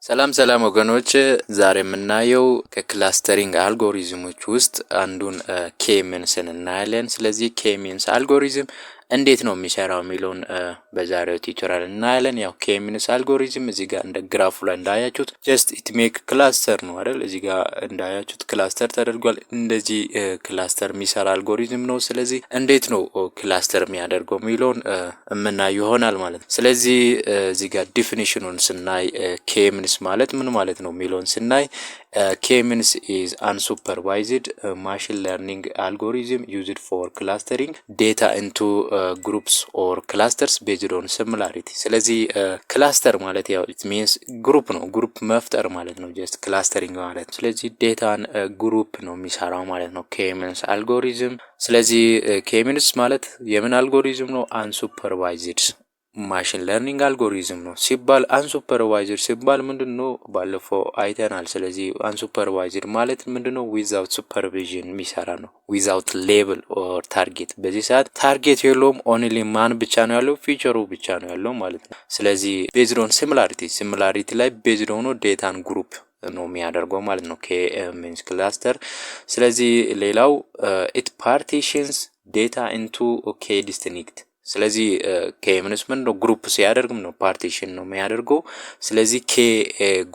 ሰላም ወገኖች ዛሬ የምናየው ከክላስተሪንግ አልጎሪዝሞች ውስጥ አንዱን ኬ-ሚንስን እናያለን። ስለዚህ ኬ-ሚንስ አልጎሪዝም እንዴት ነው የሚሰራው የሚለውን በዛሬው ቲዩቶሪያል እናያለን። ያው ኬ-ሚንስ አልጎሪዝም እዚህ ጋር እንደ ግራፉ ላይ እንዳያችሁት ጀስት ኢት ሜክ ክላስተር ነው አይደል? እዚህ ጋር እንዳያችሁት ክላስተር ተደርጓል። እንደዚህ ክላስተር የሚሰራ አልጎሪዝም ነው። ስለዚህ እንዴት ነው ክላስተር የሚያደርገው የሚለውን የምናየው ይሆናል ማለት ነው። ስለዚህ እዚህ ጋር ዲፊኒሽኑን ስናይ ኬ-ሚንስ ማለት ምን ማለት ነው የሚለውን ስናይ K-means is unsupervised machine learning algorithm used for clustering data into groups or clusters based on similarity። ስለዚህ ክላስተር ማለት ያው it means ግሩፕ ነው፣ ግሩፕ መፍጠር ማለት ነው፣ just clustering ማለት ነው። ስለዚህ ዴታን ግሩፕ ነው የሚሰራው ማለት ነው K-means አልጎሪዝም። ስለዚህ K-means ማለት የምን አልጎሪዝም ነው? unsupervised ማሽን ለርኒንግ አልጎሪዝም ነው ሲባል አንሱፐርቫይዝድ ሲባል ምንድነው ባለፈው አይተናል። ስለዚህ አንሱፐርቫይዝድ ማለት ምንድነው? ዊዛውት ሱፐርቪዥን የሚሰራ ነው፣ ዊዛውት ሌብል ኦር ታርጌት። በዚህ ሰዓት ታርጌት የለውም፣ ኦንሊ ማን ብቻ ነው ያለው፣ ፊቸሩ ብቻ ነው ያለው ማለት ነው። ስለዚህ ቤዝድ ኦን ሲሚላሪቲ ላይ ቤዝድ ሆኖ ዴታን ግሩፕ ነው የሚያደርገው ማለት ነው K-means ክላስተር። ስለዚህ ሌላው ኢት ፓርቲሽንስ ዴታ ኢንቱ K ዲስቲንክት። ስለዚህ K-means ምን ነው ግሩፕ ሲያደርግም ነው ፓርቲሽን ነው የሚያደርገው። ስለዚህ K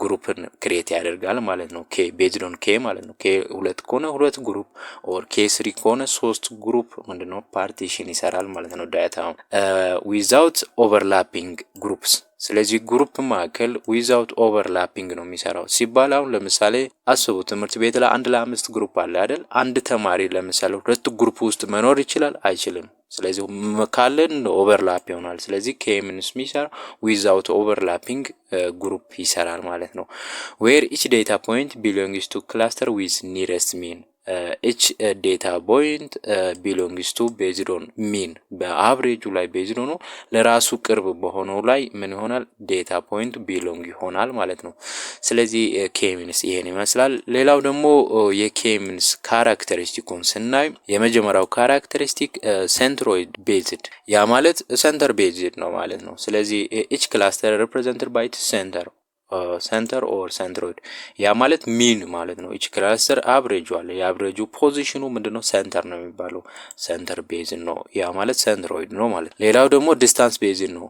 ግሩፕን ክሬት ያደርጋል ማለት ነው። K ቤዝድ ኦን K ማለት ነው። K 2 ከሆነ 2 ግሩፕ ኦር K 3 ከሆነ 3 ግሩፕ ምንድነው ፓርቲሽን ይሰራል ማለት ነው ዳታው ዊዛውት ኦቨርላፒንግ ግሩፕስ። ስለዚህ ግሩፕ ማከል ዊዛውት ኦቨርላፒንግ ነው የሚሰራው ሲባል አሁን ለምሳሌ አስቡ፣ ትምህርት ቤት ላይ 1 ለ5 ግሩፕ አለ አይደል? አንድ ተማሪ ለምሳሌ 2 ግሩፕ ውስጥ መኖር ይችላል አይችልም? ስለዚህ ካለን ኦቨርላፕ ይሆናል። ስለዚህ K-means የሚሰራ ዊዛውት ኦቨርላፒንግ ግሩፕ ይሰራል ማለት ነው። ዌር ኢች ዴታ ፖይንት ቢሎንግስ ቱ ክላስተር ዊዝ ኒረስት ሚን ኢች ዴታ ፖይንት ቢሎንግስ ቱ ቤዝድ ኦን ሚን፣ በአቨሬጁ ላይ ቤዝድ ሆኖ ለራሱ ቅርብ በሆነው ላይ ምን ይሆናል? ዴታ ፖይንት ቢሎንግ ይሆናል ማለት ነው። ስለዚህ K-means ይሄን ይመስላል። ሌላው ደግሞ የK-means ካራክተሪስቲኩን ስናይ የመጀመሪያው ካራክተሪስቲክ ሴንትሮይድ ቤዝድ፣ ያ ማለት ሴንተር ቤዝድ ነው ማለት ነው። ስለዚህ ኢች ክላስተር ሪፕሬዘንትድ ባይ ሴንተር ኦር ሴንትሮይድ፣ ያ ማለት ሚን ማለት ነው። ኢች ክላስተር አቨሬጁ አለ፣ የአቨሬጁ ፖዚሽኑ ምንድነው? ሴንተር ነው የሚባለው። ሴንተር ቤዝድ ነው፣ ያ ማለት ሴንትሮይድ ነው ማለት። ሌላው ደግሞ ዲስታንስ ቤዝድ ነው።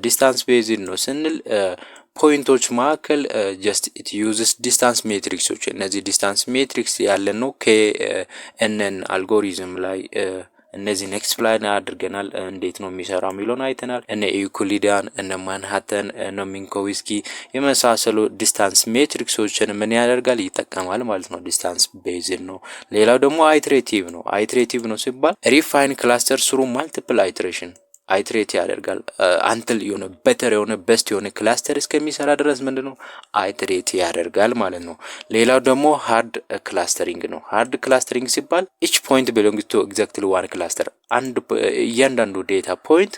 ዲስታንስ ቤዝድ ነው ስንል ፖይንቶች መካከል ጀስት ኢት ዩዝስ ዲስታንስ ሜትሪክሶች። እነዚህ ዲስታንስ ሜትሪክስ ያለን ነው ከኤንኤን አልጎሪዝም ላይ እነዚህን ኤክስፕላይን አድርገናል። እንዴት ነው የሚሰራው የሚለውን አይተናል። እነ ዩክሊዲያን፣ እነ ማንሃተን፣ እነ ሚንኮዊስኪ የመሳሰሉ ዲስታንስ ሜትሪክሶችን ምን ያደርጋል? ይጠቀማል ማለት ነው። ዲስታንስ ቤዝድ ነው። ሌላው ደግሞ አይትሬቲቭ ነው። አይትሬቲቭ ነው ሲባል ሪፋይን ክላስተር ስሩ ማልቲፕል አይትሬሽን አይትሬት ያደርጋል አንትል የሆነ በተር የሆነ በስት የሆነ ክላስተር እስከሚሰራ ድረስ ምንድነው አይትሬት ያደርጋል ማለት ነው። ሌላው ደግሞ ሃርድ ክላስተሪንግ ነው። ሃርድ ክላስተሪንግ ሲባል each point belongs to exactly one cluster፣ እያንዳንዱ ዴታ ፖይንት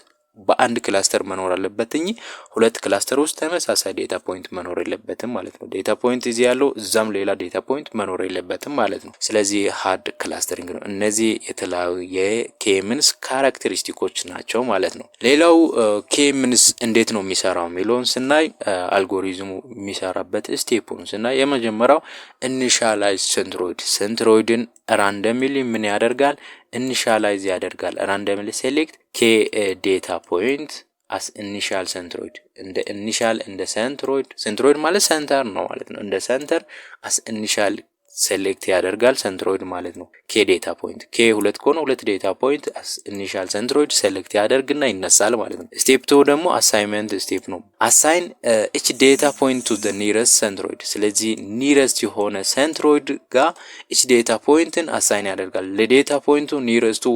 በአንድ ክላስተር መኖር አለበት እንጂ 2 ክላስተር ውስጥ ተመሳሳይ ዴታ ፖይንት መኖር የለበትም ማለት ነው። ዴታ ፖይንት እዚህ ያለው እዛም ሌላ ዴታ ፖይንት መኖር የለበትም ማለት ነው። ስለዚህ ሃርድ ክላስተሪንግ ነው። እነዚህ የተለያዩ የK-means ካራክተሪስቲኮች ናቸው ማለት ነው። ሌላው K-means እንዴት ነው የሚሰራው የሚለውን ስናይ አልጎሪዝሙ የሚሰራበት ስቴፑን ስናይ የመጀመሪያው ኢኒሻላይዝ ሴንትሮይድን ራንደምሊ ምን ያደርጋል? ኢኒሻላይዝ ያደርጋል። ራንደምሊ ሴሌክት K ዴታ ፖይንት አስ ኢኒሻል ሴንትሮይድ፣ እንደ ኢኒሻል እንደ ሴንትሮይድ ማለት ሴንተር ነው ማለት ነው። እንደ ሴንተር አስ ኢኒሻል ሴሌክት ያደርጋል ሴንትሮይድ ማለት ነው። K ዴታ ፖይንት K 2 ከሆነ 2 ዴታ ፖይንት አስ ኢኒሻል ሴንትሮይድ ሴሌክት ያደርግና ይነሳል ማለት ነው። ስቴፕ 2 ደግሞ አሳይንመንት ስቴፕ ነው። አሳይን each data point to the nearest centroid። ስለዚህ ኒረስት የሆነ ሴንትሮይድ ጋር each ዴታ ፖይንትን አሳይን ያደርጋል። ለዴታ ፖይንቱ ኒረስቱ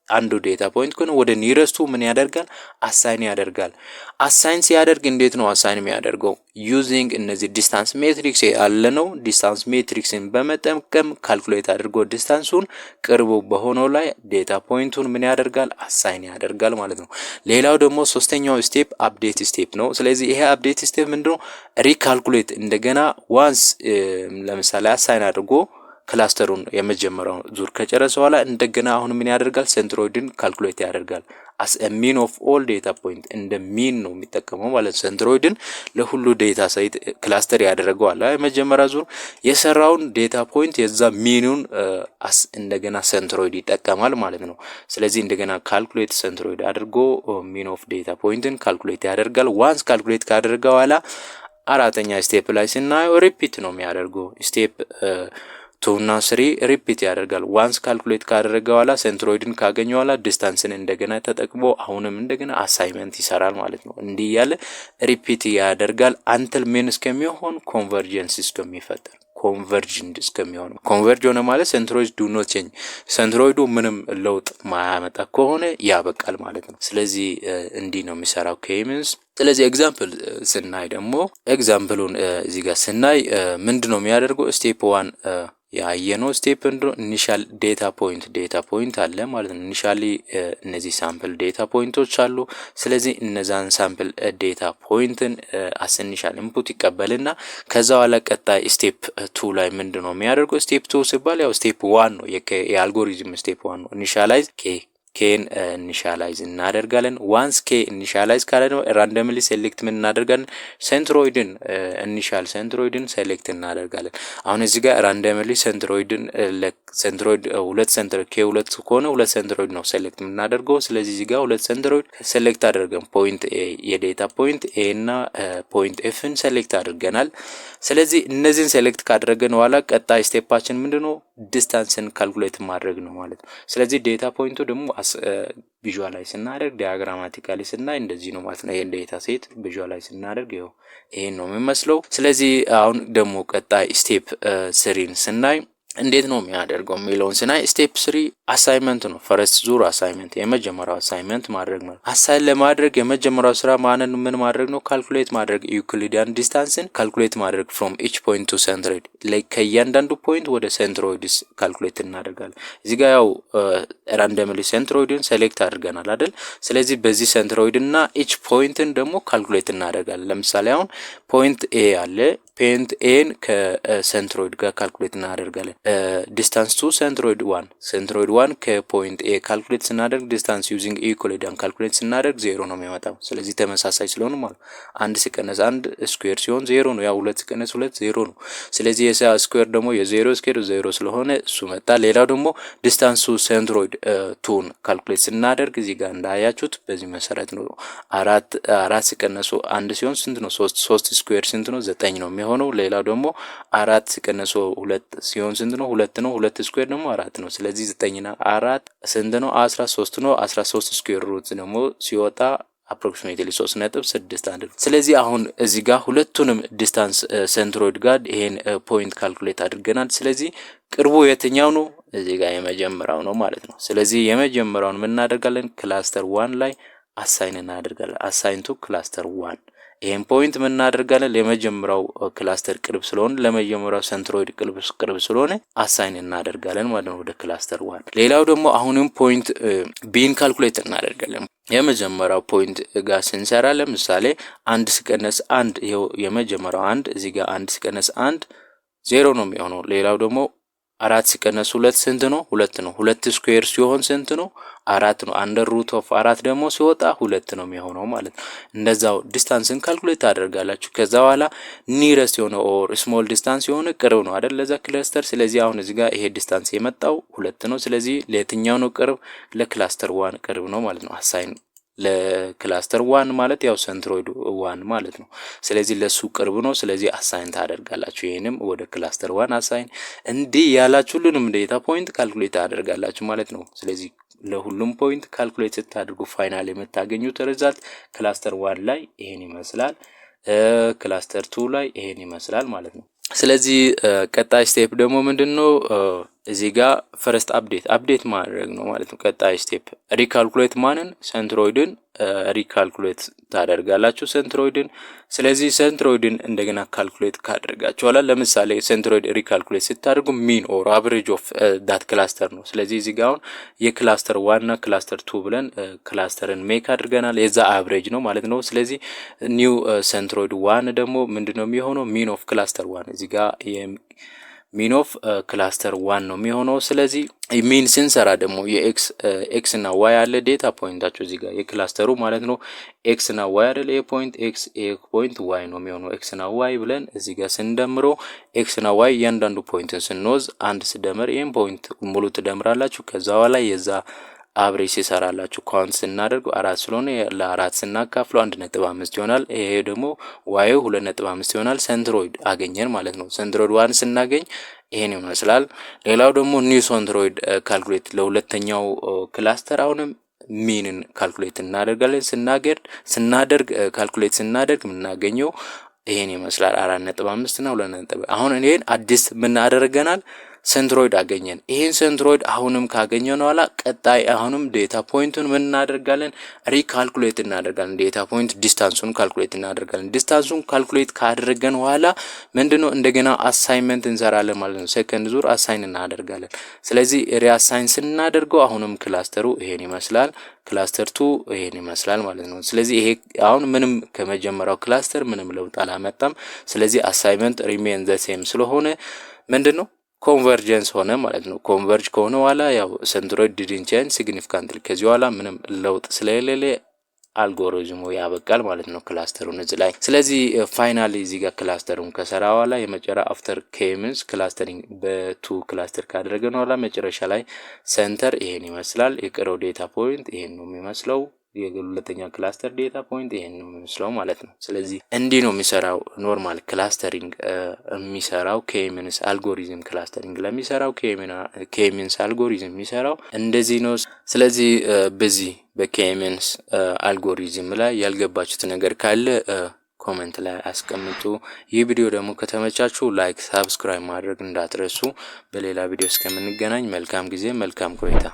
አንዱ ዴታ ፖይንት ከሆነ ወደ ኒረስቱ ምን ያደርጋል? አሳይን ያደርጋል። አሳይን ሲያደርግ እንዴት ነው አሳይን የሚያደርገው? ዩዚንግ እነዚህ ዲስታንስ ሜትሪክስ ያለ ነው። ዲስታንስ ሜትሪክስን በመጠቀም ካልኩሌት አድርጎ ዲስታንሱን ቅርቡ በሆነው ላይ ዴታ ፖይንቱን ምን ያደርጋል? አሳይን ያደርጋል ማለት ነው። ሌላው ደግሞ ሶስተኛው ስቴፕ አፕዴት ስቴፕ ነው። ስለዚህ ይሄ አፕዴት ስቴፕ ምንድነው? ሪካልኩሌት እንደገና ዋንስ ለምሳሌ አሳይን አድርጎ ክላስተሩን የመጀመሪያው ዙር ከጨረሰ በኋላ እንደገና አሁን ምን ያደርጋል? ሴንትሮይድን ካልኩሌት ያደርጋል። as a mean of all data point እንደ ሚን ነው የሚጠቀመው ማለት ሴንትሮይድን ለሁሉ ዴታ ሳይት ክላስተር ያደረገዋል። የመጀመሪያ ዙር የሰራውን ዴታ ፖይንት የዛ ሚኑን እንደገና ሴንትሮይድ ይጠቀማል ማለት ነው። ስለዚህ እንደገና ካልኩሌት ሴንትሮይድ አድርጎ ሚን ኦፍ ዴታ ፖይንትን ካልኩሌት ያደርጋል። ዋንስ ካልኩሌት ካደረገ በኋላ አራተኛ ስቴፕ ላይ ስናየው ሪፒት ነው የሚያደርገው። ስቴፕ 2 እና 3 ሪፒት ያደርጋል። ዋንስ ካልኩሌት ካደረገ በኋላ ሴንትሮይድን ካገኘ በኋላ ዲስታንስን እንደገና ተጠቅሞ አሁንም እንደገና አሳይመንት ይሰራል ማለት ነው። እንዲህ ያለ ሪፒት ያደርጋል አንተል ምን እስከሚሆን ኮንቨርጀንስ እስከሚፈጠር ኮንቨርጅንድ እስከሚሆን። ኮንቨርጅ ሆነ ማለት ሴንትሮይድ ዱ ኖት ቼንጅ ሴንትሮይዱ ምንም ለውጥ ማያመጣ ከሆነ ያበቃል ማለት ነው። ስለዚህ እንዲህ ነው የሚሰራው ኬሚንስ። ስለዚህ ኤግዛምፕል ስናይ ደግሞ ኤግዛምፕሉን እዚህ ጋር ስናይ ምንድነው የሚያደርገው? ስቴፕ 1 ያየነው ስቴፕ ኢኒሻል ዴታ ፖይንት አለ ማለት ነው። ኢኒሻሊ እነዚህ ሳምፕል ዴታ ፖይንቶች አሉ። ስለዚህ እነዛን ሳምፕል ዴታ ፖይንትን አስ ኢኒሻል ኢንፑት ይቀበልና ከዛ በኋላ ቀጣይ ስቴፕ 2 ላይ ምንድነው የሚያደርገው? ስቴፕ 2 ሲባል ያው ስቴፕ 1 ነው፣ የአልጎሪዝም ስቴፕ 1 ነው። ኢኒሻላይዝ ኬን ኢኒሻላይዝ እናደርጋለን። ዋንስ ኬ ኢኒሻላይዝ ካለን ራንደምሊ ሴሌክት ምን እናደርጋለን? ሴንትሮይድን ኢኒሻል ሴንትሮይድን ሴሌክት እናደርጋለን። አሁን እዚህ ጋር ራንደምሊ ሴንትሮይድን ሴንትሮይድ ሁለት ሴንትሮይድ ከሁለት ከሆነ ሁለት ሴንትሮይድ ነው ሴሌክት የምናደርገው። ስለዚህ እዚህ ጋር ሁለት ሴንትሮይድ ሴሌክት አድርገን ፖይንት ኤ የዴታ ፖይንት ኤ እና ፖይንት ኤፍን ሴሌክት አድርገናል። ስለዚህ እነዚህን ሴሌክት ካደረገን በኋላ ቀጣይ ስቴፓችን ምንድነው? ዲስታንስን ካልኩሌት ማድረግ ነው ማለት ነው። ስለዚህ ዴታ ፖይንቱ ደግሞ ቪዥዋላይዝ ስናደርግ ዲያግራማቲካሊ ስናይ እንደዚህ ነው ማለት ነው። ይሄን ዴታ ሴት ቪዥዋላይዝ ስናደርግ ይሄን ነው የሚመስለው። ስለዚህ አሁን ደግሞ ቀጣይ ስቴፕ 3ን ስናይ እንዴት ነው የሚያደርገው የሚለውን ስናይ ስቴፕ 3 አሳይመንት ነው። ፈረስት ዙር አሳይመንት የመጀመሪያው አሳይመንት ማድረግ ማለት አሳይን ለማድረግ የመጀመሪያው ስራ ምን ማድረግ ነው? ካልኩሌት ማድረግ ዩክሊዲያን ዲስታንስን ካልኩሌት ማድረግ from each point to centroid ላይ ከእያንዳንዱ ፖይንት ወደ ሴንትሮይድስ ካልኩሌት እናደርጋለን። እዚህ ጋር ያው ራንደምሊ ሴንትሮይድን ሴሌክት አድርገናል አይደል? ስለዚህ በዚህ ሴንትሮይድና each ፖይንትን ደግሞ ካልኩሌት እናደርጋለን። ለምሳሌ አሁን ፖይንት ኤ አለ። ፖይንት ኤን ከሴንትሮይድ ጋር ካልኩሌት እናደርጋለን። ዲስታንስ ቱ ሴንትሮይድ 1 ከፖይንት ኤ ካልኩሌት ስናደርግ ዲስታንስ ዩዚንግ ኢኩሊዲያን ካልኩሌት ስናደርግ 0 ነው የሚመጣው። ስለዚህ ተመሳሳይ ስለሆነ ማለት 1 ሲቀነስ 1 ስኩዌር ሲሆን 0 ነው። ያው 2 ሲቀነስ 2 0 ነው። ስለዚህ የሳ ስኩዌር ደግሞ የ0 ስኩዌር 0 ስለሆነ እሱ መጣ። ሌላው ደግሞ ዲስታንስ ቱ ሴንትሮይድ 2 ካልኩሌት ስናደርግ እዚህ ጋር እንዳያችሁት በዚህ መሰረት ነው። 4 ሲቀነሱ 1 ሲሆን ስንት ነው? 3 ስኩዌር ስንት ነው? 9 ነው የሚሆነው። ሌላው ደግሞ 4 ሲቀነሱ 2 ሲሆን ስንት ነው? 2 ነው። 2 ስኩዌር ደግሞ 4 ነው። ስለዚህ 9 እና 4 ስንት ነው? 13 ነው። 13 ስኩዌር ሩት ደግሞ ሲወጣ approximately 3.6 አንድ። ስለዚህ አሁን እዚህ ጋር ሁለቱንም ዲስታንስ ሴንትሮይድ ጋር ይሄን ፖይንት ካልኩሌት አድርገናል። ስለዚህ ቅርቡ የትኛው ነው? እዚህ ጋር የመጀመሪያው ነው ማለት ነው። ስለዚህ የመጀመሪያውን ምን እናደርጋለን? ክላስተር 1 ላይ አሳይን እናደርጋለን። አሳይን ቱ ክላስተር 1 ይሄን ፖይንት ምን እናደርጋለን? ለመጀመሪያው ክላስተር ቅርብ ስለሆነ ለመጀመሪያው ሴንትሮይድ ቅርብ ስለሆነ አሳይን እናደርጋለን ማለት ነው ወደ ክላስተር 1። ሌላው ደግሞ አሁንም ፖይንት ቢን ካልኩሌት እናደርጋለን። የመጀመሪያው ፖይንት ጋር ስንሰራ ለምሳሌ 1 ሲቀነስ 1 ይሄው የመጀመሪያው 1 እዚህ ጋር 1 ሲቀነስ 1 0 ነው የሚሆነው። ሌላው ደግሞ 4 ሲቀነስ 2 ስንት ነው? 2 ነው። 2 ስኩዌር ሲሆን ስንት ነው? 4 ነው። አንደር ሩት ኦፍ 4 ደግሞ ሲወጣ 2 ነው የሚሆነው ማለት ነው። እንደዛው ዲስታንስን ካልኩሌት ታደርጋላችሁ። ከዛ በኋላ ኒረስት የሆነ ኦር ስሞል ዲስታንስ የሆነ ቅርብ ነው አይደል ለዛ ክላስተር። ስለዚህ አሁን እዚህ ጋር ይሄ ዲስታንስ የመጣው 2 ነው። ስለዚህ ለየትኛው ነው ቅርብ? ለክላስተር 1 ቅርብ ነው ማለት ነው። አሳይን ለክላስተር 1 ማለት ያው ሴንትሮይድ 1 ማለት ነው። ስለዚህ ለሱ ቅርብ ነው። ስለዚህ አሳይን ታደርጋላችሁ። ይሄንም ወደ ክላስተር 1 አሳይን እንዲህ ያላችሁ ሁሉንም ዴታ ፖይንት ካልኩሌት ታደርጋላችሁ ማለት ነው። ስለዚህ ለሁሉም ፖይንት ካልኩሌት ስታደርጉ ፋይናል የምታገኙት ሪዛልት ክላስተር 1 ላይ ይሄን ይመስላል፣ ክላስተር 2 ላይ ይሄን ይመስላል ማለት ነው። ስለዚህ ቀጣይ ስቴፕ ደግሞ ምንድነው? እዚህ ጋር ፈርስት አፕዴት ማድረግ ነው ማለት ነው። ቀጣይ ስቴፕ ሪካልኩሌት ማንን? ሴንትሮይድን ሪካልኩሌት ታደርጋላችሁ ሴንትሮይድን። ስለዚህ ሴንትሮይድን እንደገና ካልኩሌት ካደረጋችኋላ ለምሳሌ ሴንትሮይድ ሪካልኩሌት ስታደርጉ ሚን ኦር አቨሬጅ ኦፍ ዳት ክላስተር ነው። ስለዚህ እዚህ ጋር አሁን የክላስተር 1 እና ክላስተር 2 ብለን ክላስተርን ሜክ አድርገናል። የዛ አቨሬጅ ነው ማለት ነው። ስለዚህ ኒው ሴንትሮይድ 1 ደግሞ ምንድነው የሚሆነው? ሚን ኦፍ ክላስተር 1 እዚህ ጋር ሚን ኦፍ ክላስተር 1 ነው የሚሆነው። ስለዚህ ሚን ስንሰራ ደግሞ የኤክስ እና ዋይ አለ ዴታ ፖይንታቸው እዚህ ጋር የክላስተሩ ማለት ነው። ኤክስ እና ዋይ አይደል ይሄ ፖይንት ኤክስ ይሄ ፖይንት ዋይ ነው የሚሆነው። ኤክስ እና ዋይ ብለን እዚህ ጋር ስንደምረው ኤክስ እና ዋይ እያንዳንዱ ፖይንትን ስንወዝ አንድ ስደመር ይሄን ፖይንት ሙሉ ትደምራላችሁ። ከዛ በኋላ የዛ አብሬጅ ሲሰራላችሁ ካውንት ስናደርገው 4 ስለሆነ ለ4 ስናካፍለው 1.5 ይሆናል። ይሄ ደግሞ ዋይ 2.5 ይሆናል። ሴንትሮይድ አገኘን ማለት ነው። ሴንትሮይድ 1 ስናገኝ ይሄን ይመስላል። ሌላው ደግሞ ኒው ሴንትሮይድ ካልኩሌት ለሁለተኛው ክላስተር አሁንም ሚንን ካልኩሌት እናደርጋለን። ካልኩሌት ስናደርግ የምናገኘው ይሄን ይመስላል 4.5 እና 2. አሁን ይሄን አዲስ ምን አደረገናል? ሴንትሮይድ አገኘን። ይሄን ሴንትሮይድ አሁንም ካገኘን በኋላ ቀጣይ አሁንም ዴታ ፖይንቱን ምን እናደርጋለን? ሪካልኩሌት እናደርጋለን። ዴታ ፖይንት ዲስታንሱን ካልኩሌት እናደርጋለን። ዲስታንሱን ካልኩሌት ካደረገን በኋላ ምንድነው እንደገና አሳይንመንት እንሰራለን ማለት ነው። ሰከንድ ዙር አሳይን እናደርጋለን። ስለዚህ ሪአሳይን ስናደርገው አሁንም ክላስተሩ ይሄን ይመስላል። ክላስተር 2 ይሄን ይመስላል ማለት ነው። ስለዚህ ይሄ አሁን ምንም ከመጀመሪያው ክላስተር ምንም ለውጥ አላመጣም። ስለዚህ አሳይንመንት ሪሜን ዘ ሴም ስለሆነ ምንድነው ኮንቨርጀንስ ሆነ ማለት ነው። ኮንቨርጅ ከሆነ በኋላ ያው ሴንትሮይድ ዲድንት ቼንጅ ሲግኒፊካንትሊ ከዚህ በኋላ ምንም ለውጥ ስለሌለ አልጎሪዝሙ ያበቃል ማለት ነው ክላስተሩን እዚህ ላይ። ስለዚህ ፋይናሊ እዚህ ጋር ክላስተሩን ከሰራ በኋላ የመጨረሻ አፍተር ኬሚንስ ክላስተሪንግ በቱ ክላስተር ካደረገን በኋላ መጨረሻ ላይ ሴንተር ይሄን ይመስላል። የቀረው ዴታ ፖይንት ይሄን ነው የሚመስለው። የሁለተኛ ክላስተር ዴታ ፖይንት ይሄን ነው የሚመስለው ማለት ነው። ስለዚህ እንዲህ ነው የሚሰራው ኖርማል ክላስተሪንግ የሚሰራው ኬሚንስ አልጎሪዝም ክላስተሪንግ ለሚሰራው ኬሚንስ አልጎሪዝም የሚሰራው እንደዚህ ነው። ስለዚህ በዚህ በኬሚንስ አልጎሪዝም ላይ ያልገባችሁት ነገር ካለ ኮሜንት ላይ አስቀምጡ። ይህ ቪዲዮ ደግሞ ከተመቻችሁ ላይክ፣ ሳብስክራይብ ማድረግ እንዳትረሱ። በሌላ ቪዲዮ እስከምንገናኝ መልካም ጊዜ፣ መልካም ቆይታ።